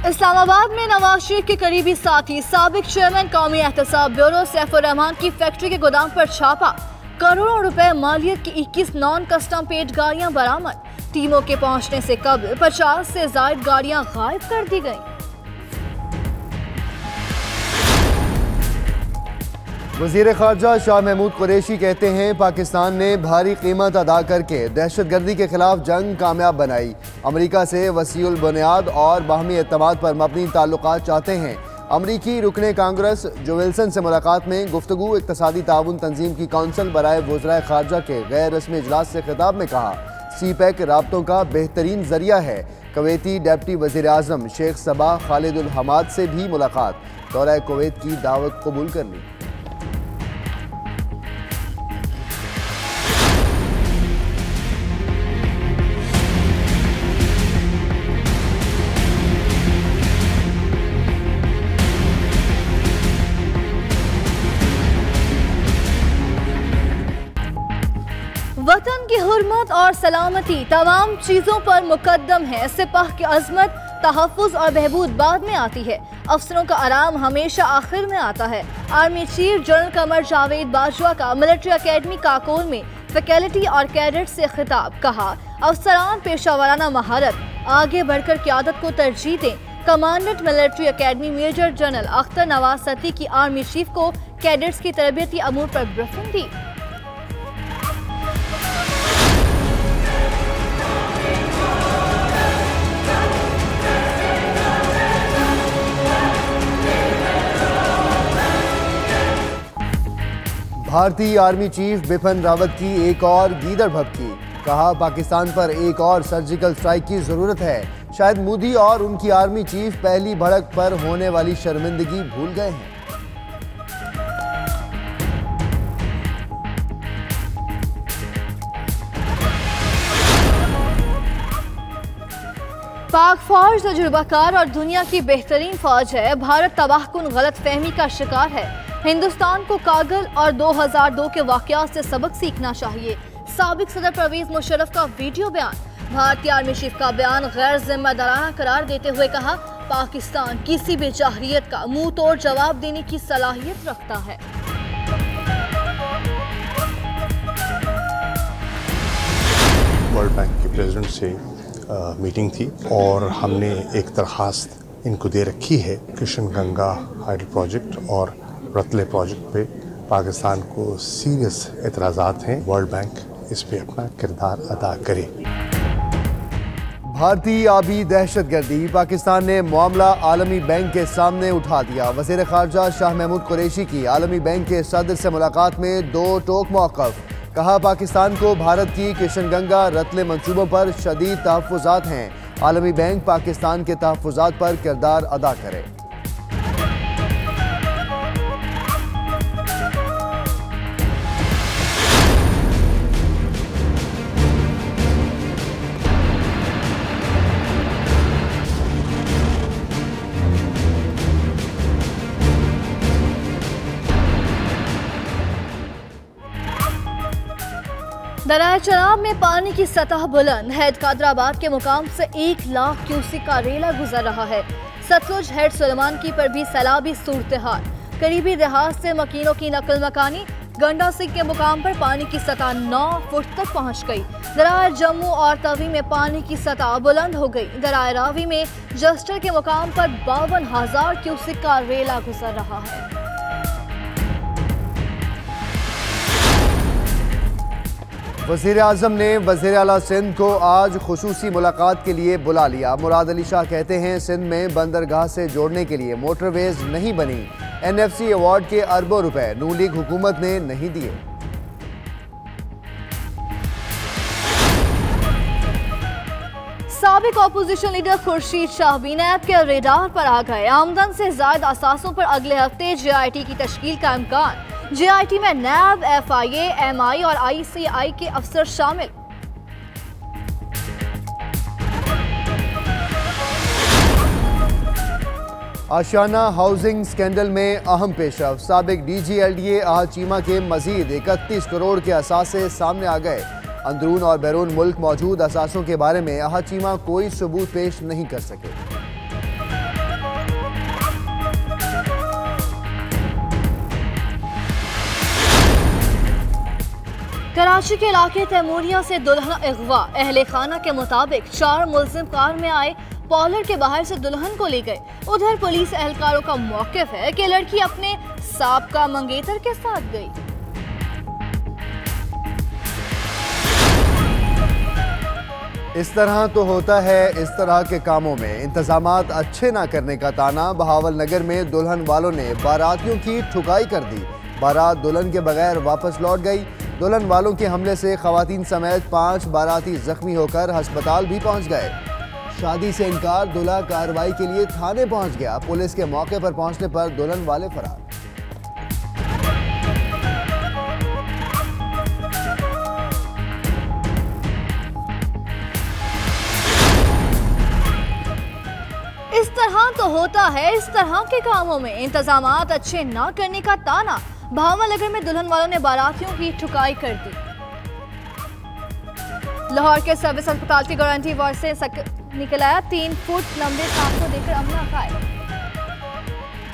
इस्लामाबाद में नवाज शरीफ के करीबी साथी साबिक चेयरमैन कौमी एहतसाब ब्यूरो सैफुर रहमान की फैक्ट्री के गोदाम पर छापा। करोड़ों रुपए मालियत की 21 नॉन कस्टम पेड गाड़ियां बरामद। टीमों के पहुंचने से कबल 50 से ज्यादा गाड़ियां गायब कर दी गईं। वज़ीर ख़ारजा शाह महमूद कुरैशी कहते हैं पाकिस्तान ने भारी कीमत अदा करके दहशतगर्दी के खिलाफ जंग कामयाब बनाई। अमरीका से वसीउल बुनियाद और बाहमी एतमाद पर मबनी ताल्लुकात चाहते हैं। अमरीकी रुकने कांग्रेस जो विल्सन से मुलाकात में गुफ्तगू इक़्तिसादी ताउन तंजीम की कौंसल बराए वज़राए ख़ारजा के गैर रस्मी इजलास से खिताब में कहा, CPEC राब्तों का बेहतरीन जरिया है। कुवैती डिप्टी वज़ीर आज़म शेख सबा खालिदुल हमाद से भी मुलाकात, दौरा कुवैत की दावत कबूल कर ली। वतन की हुर्मत और सलामती तमाम चीजों पर मुकद्दम है। सिपाह की अजमत, तहफ़्फ़ुज़ और बहबूद बाद में आती है। अफसरों का आराम हमेशा आखिर में आता है। Army chief general Qamar Javed Bajwa का मिलिट्री अकेडमी काकोल में फैकल्टी और कैडेट से खिताब, कहा अफसरान पेशावराना महारत, आगे बढ़कर क़यादत को तरजीह दें। Commandant military academy major general Akhtar Nawaz Satti की आर्मी चीफ को कैडेट्स की तरबियती अमूर पर ब्रीफिंग दी। भारतीय आर्मी चीफ बिपिन रावत की एक और गीदड़ भभकी, कहा पाकिस्तान पर एक और सर्जिकल स्ट्राइक की जरूरत है। शायद मोदी और उनकी आर्मी चीफ पहली भड़क पर होने वाली शर्मिंदगी भूल गए हैं। पाक फौज तजुर्बाकार और दुनिया की बेहतरीन फौज है। भारत तबाहकुन गलत फहमी का शिकार है। हिंदुस्तान को कागल और 2002 के वाक़यात से सबक सीखना चाहिए। साबिक सदर परवेज मुशर्रफ का वीडियो बयान। भारतीय आर्मी चीफ का बयान गैर जिम्मेदाराना करार देते हुए कहा, पाकिस्तान किसी भी जाहिरियत का मुंह तोड़ जवाब देने की सलाहियत रखता है। वर्ल्ड बैंक के प्रेसिडेंट से मीटिंग थी और हमने एक दरख्वास्त इनको दे रखी है। किशन गंगा हाइडल प्रोजेक्ट और रतले प्रोजेक्ट पे पाकिस्तान को सीरियस एतराज़ात हैं। वर्ल्ड बैंक इस पे अपना किरदार अदा करे। भारतीय आबी दहशतगर्दी, पाकिस्तान ने मामला आलमी बैंक के सामने उठा दिया। वज़ीर ख़ारजा शाह महमूद कुरैशी की आलमी बैंक के सदर से मुलाकात में 2 टोक मौक़िफ़, कहा पाकिस्तान को भारत की किशन गंगा रतले मंसूबों पर शदीद तहफ़्फ़ुज़ात हैं। आलमी बैंक पाकिस्तान के तहफ़्फ़ुज़ात पर किरदार अदा करे। दरिया चनाब में पानी की सतह बुलंद। हेड कादराबाद के मुकाम से 1 लाख क्यूसिक का रेला गुजर रहा है। सतलुज हेड सुलेमान की पर भी सैलाबी सूरत हाल। करीबी देहात से मकीनों की नकल मकानी। गंडा सिंह के मुकाम पर पानी की सतह 9 फुट तक पहुंच गई। दरिया जम्मू और तवी में पानी की सतह बुलंद हो गई। दरिया रावी में जस्टर के मुकाम पर 52,000 क्यूसिक का रेला गुजर रहा है। वज़ीर आज़म ने वज़ीर आला सिंध को आज खुसूसी मुलाकात के लिए बुला लिया। मुराद अली शाह कहते हैं सिंध में बंदरगाह से जोड़ने के लिए मोटरवेज नहीं बनी। NFC अवार्ड के अरबों रुपए नून लीग हुकूमत ने नहीं दिए। साबिक अपोजिशन लीडर खुर्शीद शाह भी नैब के रेडार पर आ गए। आमदन से ज्यादा असासों पर अगले हफ्ते JIT की तश्कील का इम्कान। JIT में नैब, FIA, MI और ICI के अफसर शामिल। आशियाना हाउसिंग स्कैंडल में अहम पेशरफ। साबिक DG LDA आहा चीमा के मजीद 31 करोड़ के असासे सामने आ गए। अंदरून और बैरून मुल्क मौजूद असासों के बारे में आहा चीमा कोई सबूत पेश नहीं कर सके। कराची के इलाके तैमूरिया से दुल्हन अगवा। अहले खाना के मुताबिक 4 मुल्जिम कार में आए, पॉलर के बाहर से दुल्हन को ले गए। उधर पुलिस एहलकारों का मौकिफ है कि लड़की अपने साबका मंगेतर के साथ गई। इस तरह तो होता है इस तरह के कामों में इंतजामात अच्छे ना करने का ताना। बहावल नगर में दुल्हन वालों ने बारातियों की ठुकाई कर दी। बारात दुल्हन के बगैर वापस लौट गई। दुल्हन वालों के हमले से खवातीन समेत 5 बाराती जख्मी होकर अस्पताल भी पहुंच गए। शादी से इनकार, दूल्हा कार्रवाई के लिए थाने पहुंच गया। पुलिस के मौके पर पहुंचने पर दुल्हन वाले फरार। इस तरह तो होता है इस तरह के कामों में इंतजामात अच्छे ना करने का ताना। बहावल नगर में दुल्हन वालों ने बारातियों की ठुकाई कर दी। लाहौर के सर्विस अस्पताल की गारंटी वार्ड से निकल आया 3 फुट लंबे सांप को देकर अमला घायल।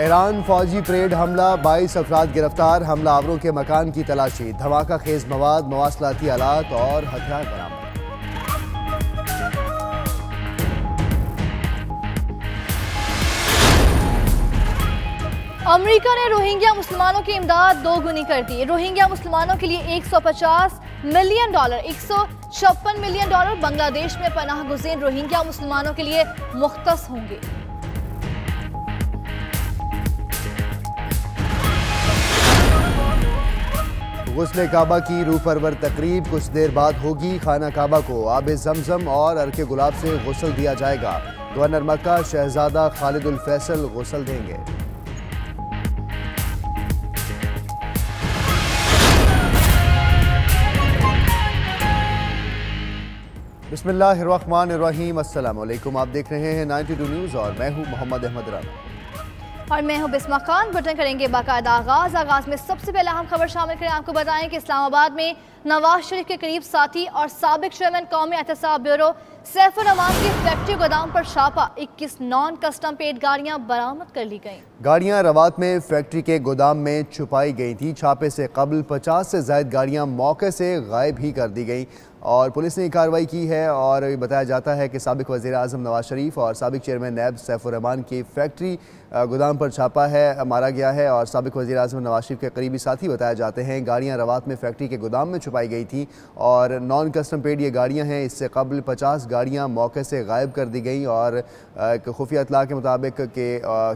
ईरान फौजी परेड हमला, 22 अफराद गिरफ्तार। हमलावरों के मकान की तलाशी, धमाका खेज मवाद, मवासलाती आलात और हथियार बरामद। अमेरिका ने रोहिंग्या मुसलमानों की इमदाद 2 गुनी कर दी। रोहिंग्या मुसलमानों के लिए $150 मिलियन, $156 मिलियन बांग्लादेश में पनाह गुज़ीर रोहिंग्या मुसलमानों के लिए मुख्तस होंगे। गुस्ले काबा की रूह परवर तकरीब कुछ देर बाद होगी। खाना काबा को आब जमजम और अर्के गुलाब से गुस्ल दिया जाएगा। गवर्नर मक्का शहजादा खालिदुल फैसल गुस्ल देंगे। बिस्मिल्लाहिर्रहमानिर्रहीम। अस्सलाम वालेकुम। आप देख रहे हैं 92 न्यूज़ और मैं हूं मोहम्मद अहमद राना और मैं हूं बिस्मा खान। बुलेटिन करेंगे बाकायदा आगाज में सबसे पहले हम खबर शामिल करें। आपको बताएं कि इस्लामाबाद में नवाज शरीफ के करीब साथी और साबिक चेयरमैन कौमी एहतसाब ब्यूरो सैफुर रहमान की फैक्ट्री गोदाम पर छापा। 21 नॉन कस्टम पेड गाड़ियां बरामद कर ली गईं। गाड़ियां रवात में फैक्ट्री के गोदाम में छुपाई गई थी। छापे से कबल 50 से ज़ायद गाड़ियां मौके से गायब ही कर दी गई और पुलिस ने कार्रवाई की है। और बताया जाता है कि साबिक वज़ीर आज़म नवाज शरीफ और साबिक चेयरमैन नैब सैफुर रहमान की फैक्ट्री गोदाम पर छापा है मारा गया है। और साबिक वज़ीर आज़म नवाज शरीफ के करीबी साथी बताए जाते हैं। गाड़ियां रवात में फैक्ट्री के गोदाम में छुपाई गई थी और नॉन कस्टम पेड ये गाड़ियां हैं। इससे कबल 50 गाड़ियां मौके से गायब कर दी गई और खुफिया इत्तला के मुताबिक के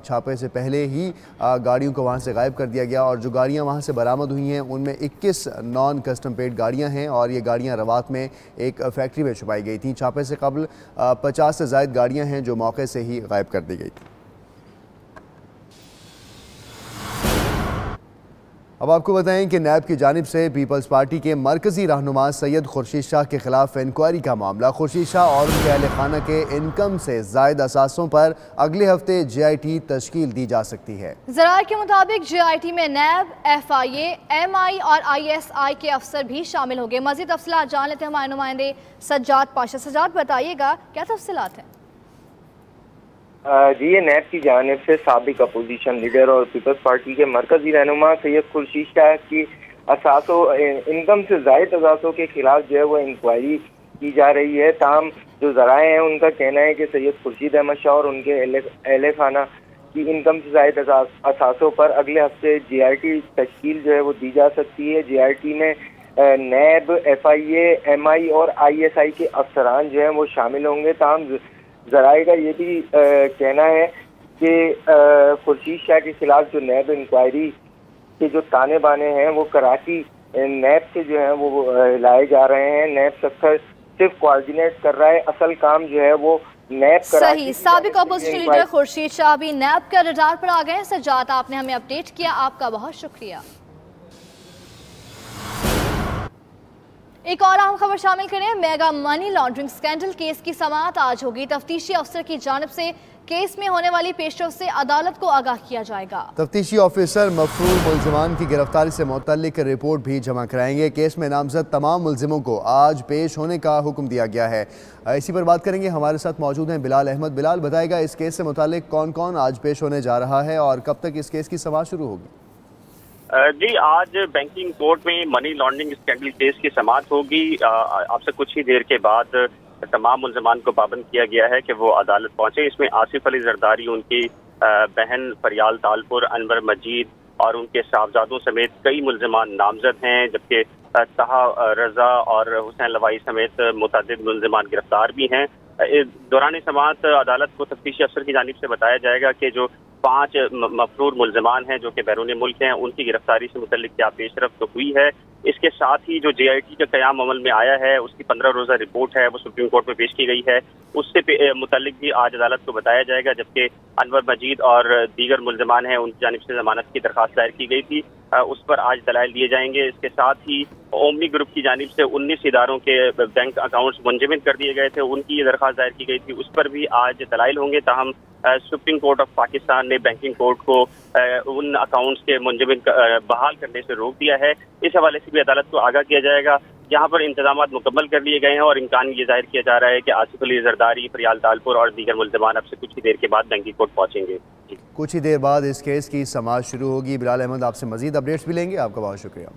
छापे से पहले ही गाड़ियों को वहाँ से गायब कर दिया गया। और जो गाड़ियाँ वहाँ से बरामद हुई हैं उनमें 21 नॉन कस्टम पेड गाड़ियाँ हैं और ये गाड़ियाँ रवात में एक फैक्ट्री में छुपाई गई थी। छापे से कबल 50 से ज़ायद गाड़ियाँ हैं जो मौके से ही गायब कर दी गई। अब आपको बताएं कि नैब की जानिब से पीपल्स पार्टी के मरकज़ी रहनुमा सैयद खुर्शीद शाह के खिलाफ इंक्वायरी का मामला। खुर्शीद शाह और उनके अहले खाना के इनकम से ज़ायद असासों पर अगले हफ्ते JIT तश्कील दी जा सकती है। ज़राए के मुताबिक JIT में नैब, FIA, MI और ISI के अफसर भी शामिल होंगे। मज़ीद तफसीलात जान लेते हैं हमारे नुमाइंदे सज्जाद पाशा। सज्जाद, बताइएगा क्या तफसीलात हैं? जी, ये नैब की जानिब से साबिक अपोजिशन लीडर और पीपल्स पार्टी के मरकजी रहनुमा सैयद खुर्शीद शाह की इनकम से ज़ायद असासों के खिलाफ जो है वो इंक्वायरी की जा रही है। ताम जो ज़राए हैं उनका कहना है कि सैयद खुर्शीद अहमद शाह और उनके अहले खाना की इनकम से ज़ायद असासों पर अगले हफ्ते JIT तश्कील जो है वो दी जा सकती है। JIT में नैब, FIA, MI और ISI के अफसरान जो हैं वो शामिल होंगे। ताम ज़राए का ये भी कहना है कि खुर्शीद शाह के खिलाफ जो नैब इंक्वायरी के जो ताने बाने हैं वो कराची नैब से जो है वो लाए जा रहे हैं। नैब सेक्टर सिर्फ कोऑर्डिनेट कर रहा है, असल काम जो है वो नैब सही। साबिक अपोजिशन लीडर खुर्शीद शाह भी नैब के रडार पर आ गए हैं। सज्जाद, आपने हमें अपडेट किया, आपका बहुत शुक्रिया। एक और अहम खबर शामिल करें। Mega money laundering scandal case की समाअत आज होगी। तफ्तीशी अफसर की जानिब से केस में होने वाली पेशरफ से अदालत को आगाह किया जाएगा। तफ्तीशी ऑफिसर मफरूर मुल्जिमान की गिरफ्तारी से मुतल्लिक रिपोर्ट भी जमा कराएंगे। केस में नामजद तमाम मुल्जिमों को आज पेश होने का हुक्म दिया गया है। इसी पर बात करेंगे, हमारे साथ मौजूद हैं बिलाल अहमद। बिलाल, बताएगा इस केस से मुतल्लिक कौन कौन आज पेश होने जा रहा है और कब तक इस केस की समाअत शुरू होगी? जी, आज बैंकिंग कोर्ट में मनी लॉन्ड्रिंग स्कैंडल केस की समाअत होगी। आपसे कुछ ही देर के बाद तमाम मुल्ज़मान को पाबंद किया गया है कि वो अदालत पहुंचे। इसमें आसिफ अली जरदारी, उनकी बहन फरियाल तालपुर, अनवर मजीद और उनके साहबजादों समेत कई मुल्ज़मान नामजद हैं, जबकि तहा रजा और हुसैन लवाई समेत मुतअद्दिद मुल्ज़मान गिरफ्तार भी हैं। दौरान समाअत अदालत को तफ्तीशी अफसर की जानिब से बताया जाएगा कि जो 5 मफरूर मुल्ज़मान हैं जो कि बैरून मुल्क हैं, उनकी गिरफ्तारी से मुतल्लिक क्या पेशरफ्त तो हुई है। इसके साथ ही जो JIT का क़याम अमल में आया है, उसकी 15 रोज़ा रिपोर्ट है, वो सुप्रीम कोर्ट में पेश की गई है। उससे मुतल्लिक भी आज अदालत को बताया जाएगा, जबकि अनवर मजीद और दीगर मुल्ज़मान हैं, उनकी जानिब से जमानत की दरख्वास्त दायर की गई थी, उस पर आज दलाइल दिए जाएंगे। इसके साथ ही ओमनी ग्रुप की जानिब से 19 इदारों के बैंक अकाउंट्स मुंजमद कर दिए गए थे, उनकी ये दरख्वास्त दायर की गई थी, उस पर भी आज दलाइल होंगे। ताहम सुप्रीम कोर्ट ऑफ पाकिस्तान ने बैंकिंग कोर्ट को उन अकाउंट्स के मुंजमद बहाल करने से रोक दिया है। इस हवाले से भी अदालत को आगाह किया जाएगा। यहाँ पर इंतजाम मुकम्मल कर लिए गए हैं और इम्कान ये जाहिर किया जा रहा है कि आसिफ अली जरदारी, फरियाल तालपुर और दीगर मुल्ज़मान अब से कुछ ही देर के बाद बैंकिंग कोर्ट पहुँचेंगे। कुछ ही देर बाद इस केस की समाअत शुरू होगी। बिलाल अहमद, आपसे मजीद अपडेट्स भी लेंगे। आपका बहुत शुक्रिया।